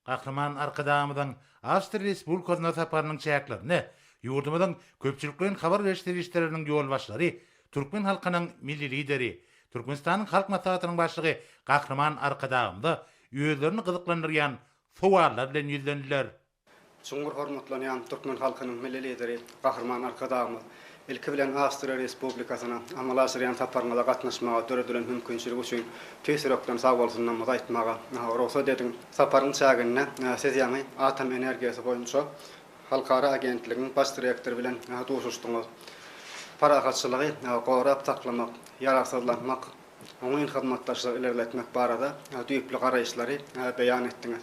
Kahraman arkadağımızdan Avstriya Respublikasyna saparynyň çäklerini, ýurdumyzyň köpçülikden habar berişdirişleriniň ýol başlary, Türkmen halkynyň milli lideri, Türkmenistanyň halk maslahatynyň başlygy Kahraman arkadağymda ýözlerini gyzyklandyrýan sowarlar bilen ýüzlendiler. Şuňgur hormatlanýan Türkmen halkynyň milli lideri Kahraman arkadaşymyz ilki bilen Awstriýa Respublikasyna amal aşyrýan saparyňyza gatnaşmaga töredilen mümkinçilik üçin tesirokdan sag bolsundan aýtmaga ruhsat edin. Saparyň çägine siz ýa-ni atom energiýasy boýunça halkara agentligiň baş direktori bilen duşuşdyňyz. Parahatçylygy gorap taklamak, ýararsızlanmak, oňun hyzmatdaşlygy ilerletmek barada düýpli garaýşlary beýan etdiňiz.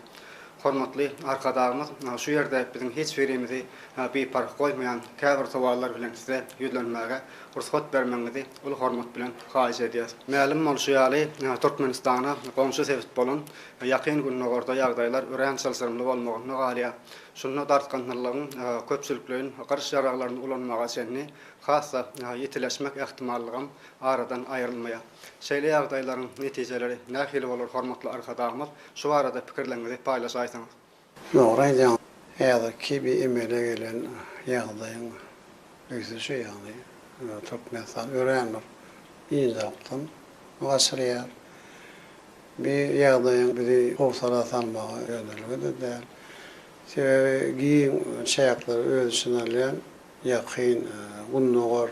Hormatly arkadaşlarymyz, şu ýerde biziň hiç birimizi beýpar goýmaýan käbir sowaller bilen size ýüzlenmäge ruhsat bermeňizi ul hormat bilen haýyş edýäs. Mälim bolşýaly Türkmenistana goňşy sebäp bolan ýakyn günnägorda ýagdaýlar ören salsyrymly bolmagyny galýa. Şunu dartkanlygyň köpçüliklerin garşy ýaraglaryny ulanmaga senni hassa ýetileşmek ähtimallygyň aradan aýrylmaýa. Şeýle ýagdaýlaryň netijeleri nähili bolar hormatly arkadaşlarymyz? Şu arada pikirlerinizi paýlaşaýsyňyz. Doğru ki bir emele gelen ýagdaýyň öýsüşi ýagny Türkmenistan öğrenir. İyi zaptın. Gaşriyar. Bir ýagdaýyň bizi howsala salmaga yönelmedi de. Sebebi giň şäkler özüne bilen ýakyn gunnogor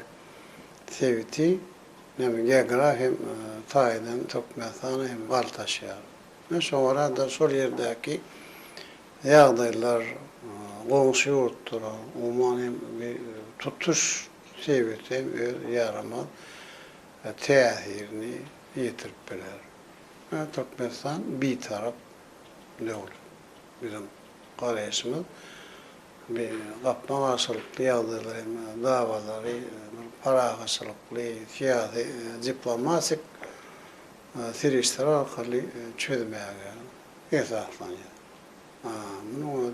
sevti. Näme geografim taýdan Türkmenistan hem galtaşýar. Şoňra da şol ýerdäki ýagdaýlar goňşy ýurtlara umumyň bir tutuş sebäpli ýarama täsirini ýetirip berer. Türkmenistan bir tarap döwlet. Bizim garaýşymyz bir gapma başlykly ýagdaýlar, dawalary, paragatçylykly, fiýady, diplomatik süreçler arkaly çözmäge esaslanýar. Bunu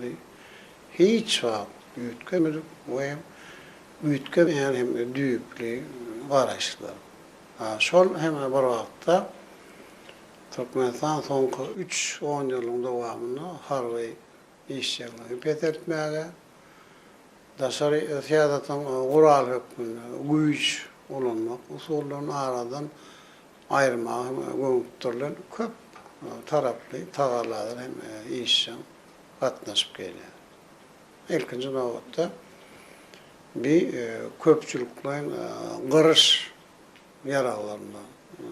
hiç wagt üýtgemedik we üýtgemeýän hem düýpli garaýşlar. Şol hem bir wagtda Türkmenistan soňky 3-10 ýylyň dowamyny harby işçilerine petertmäge, daşary siýasatyň gural hökmüne güýç ulanmak, usullaryny aradan aýrmagy göňüpdirler. Köp taraply tagarlar hem işçi gatnaşyp gelýär. Ilkinji nowatda bir köpçülikden gyryş ýaraglaryna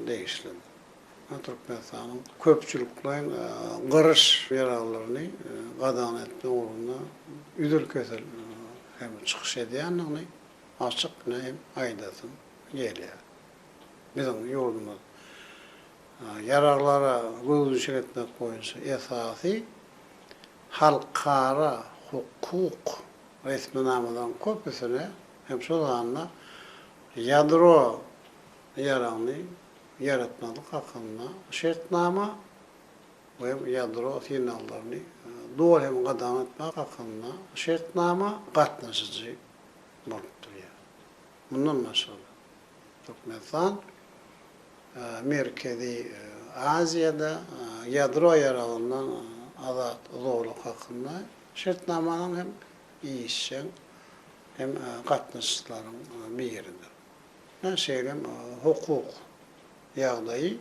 değişildi. Türkmenistanyň köpçülikden gyryş ýaraglaryny gadan etme uğruna üdül kösel hem çykyş edýändigini açyk hem aýdasyn gelýär. Bizim ýurdumyz yaraglara gözlüşük etmek boýunça esasy halkara hukuk resminamadan köpüsüne hem şol anna ýadro ýarany yaratmalyk hakynda şertnama we ýadro finallaryny dol hem gadan etmek hakynda şertnama gatnaşyjy bolup durýar. Mundan başga Türkmenistan Merkezi Aziýada ýadro ýaragyndan azat zorluk hakynda şertnamanyň hem işçi hem gatnaşyklaryň biridir. Näşeýlem hukuk ýagdaýy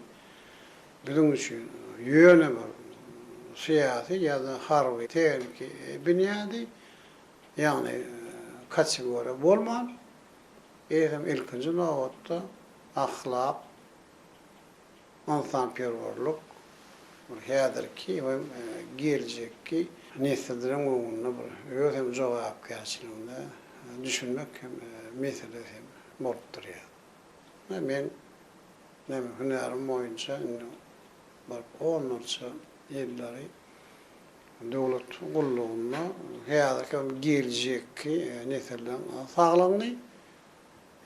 biziň üçin ýöne bir siýasy ýa-da harby tehlike binýady, ýagny kategoriýa bolman, hem ilkinji nowatda ahlak, insanperwerlik, häzirki we geljekki nesildiň öňünde bir özüm jogapkärçiliginde düşünmek hem mesele hem bolup durýar. Men näme hünerim boýunça bir 10 ýyllary döwlet gullugynda häzirki geljekki nesildiň saglandy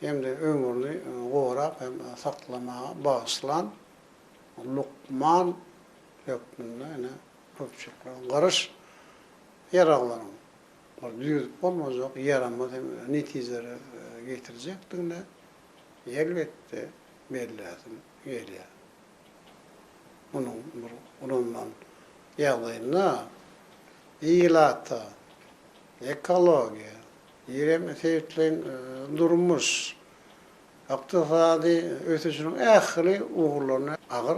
hem de ömürli gorap hem saklamaga bagyşlan Lukman hökmünde köpçükler garış yaraglaryň bir düz bolmazak yaramaz hem netijeleri getirecekdigine elbette belläsin gelýär. Onundan ýagdaýyna iyilata, ekologiya, ýerem sebeplerin durmuş, ykdysady ötüşüniň ähli ugurlaryna agyr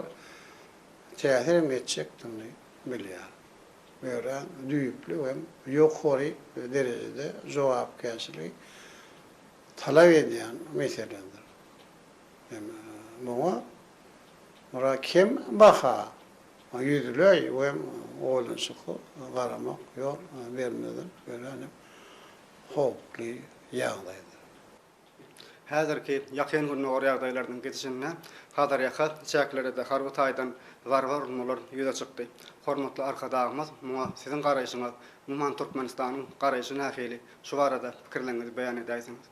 täsir etjekdigini bilýär. Böyle düýüpli we ýokary derejede jogapkärçilik talap edýän meseleler. Muňa kim baha, ýüzlöý we oýlanşyky garamak ýol bermeden böyle hoply ýagdaýda. Häzirki ýakyn gününe ora ýagdaýlardan geçişinde Hadar ýaka çäklerde de harby taýdan warwar urnular ýüze çykdy. Hormatly arkadaşymyz, muňa siziň garaýşyňyz, Muman Türkmenistanyň garaýşy nähili şu barada pikirlerinizi beýan edäýsiňiz.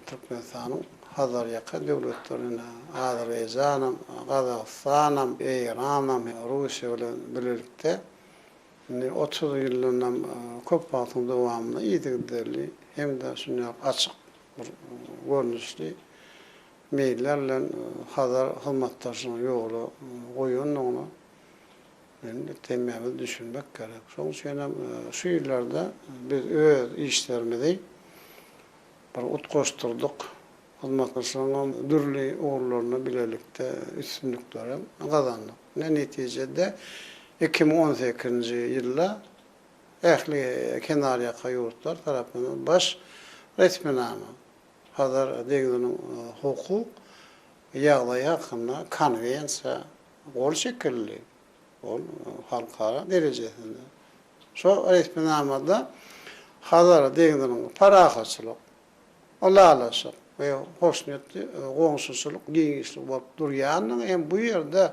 Türkmenistanyň Hadar ýaka döwletlerine Azerbaýjanam, Gazakstanam, Eýranam, Russiýa bilen birlikde 30 ýyldan köp wagtyň dowamyny ýetirdirli hem de şuny açyk görnüşli meýillerle Hadar hyzmatdaşynyň ýoly goýunyny men temeli düşünmek gerek. Şoň üçin şu ýyllarda biz öz işlerimizi bir utgoşdurdyk. Hyzmatdaşynyň dürli ogurlaryna bilelikde üstünlükler gazandyk. Netijede 2018-nji ýylda ähli kenar ýaka ýurtlar tarapyndan baş resminama Hadar deginiň hukuk ýagdaýy hakkynda konwensiýa gol şekilli ol halkara derejesinde. Şo resminamada Hadar deginiň parahaçylyk, alalaşyk we hoşnutly goňşuçylyk giňişlik bolup durýanyň hem bu ýerde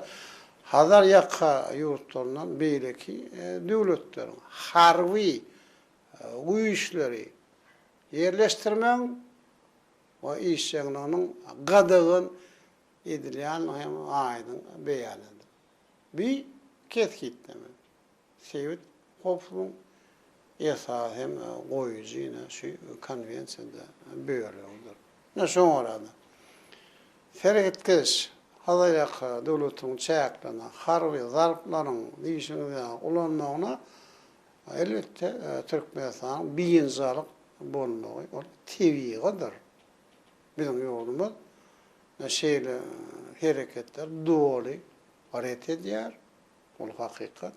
Hadar ýaka ýurtlarynyň beýleki döwletleriň harby güýçleri yerleştirmek we işçileriniň gadagyn edilýän hem aýdyň beýanydy. Bir ketgitdeme. Sewit hopluň esas hem goýujyna şu konwensiýada böýürler. Näşe orada? Feretkeş Hadar ýaka döwletiň çäklerine harby zarplaryň diýişinde ulanmagyna elbetde Türkmenistan biýinjalyk bolmagy ol tebiýatydyr. Bizim ýolumyz şeýle hereketler doly hareket edýär. Ol hakykat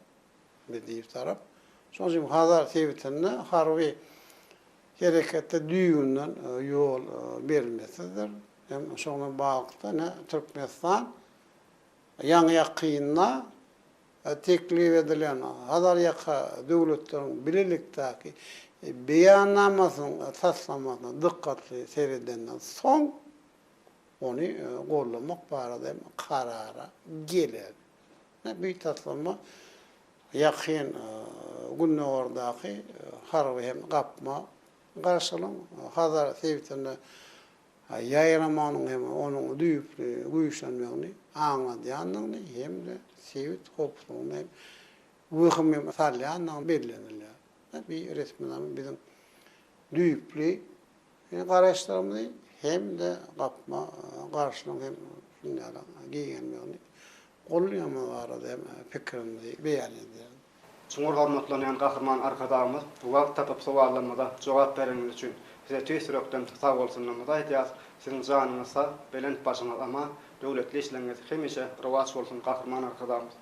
bir tarap. Şoň üçin Hadar sebitinde harby hereketde düýünden ýol berilmesidir. Hem şoňa bagly Türkmenistan ýaňy ýakyna teklif edilen Hadar ýaka döwletleriň bilelikdäki beýannamasyň taslamasyna dikkatli seredenden soň ony gollamak barada karara geler. Bir taslama ýakyn günnordaky harby hem gapma garşylyň Hadar sebitinde ýaýramanyň hem onuň düýüpli güýçlenmegini aňladýanyny hem de sewit hopluny wöhüm salýanyň bellenilýär. Bir resminame bizim düýüpli garaşlarymyzy hem de gapma garşylyň hem şunlara giýenmegini golýama barada hem pikirimizi beýan edýär. Çuňur hormatlanan gahrman arkadaşymyz bu wagt tapyp sowallaryna jogap bereniz üçin size tüýsürekden sag bolsunlar aýtýas. Siziň janyňyza belent başyňyz ama döwletli işleriňiz hemişe rowaç bolsun gahrman arkadaşymyz.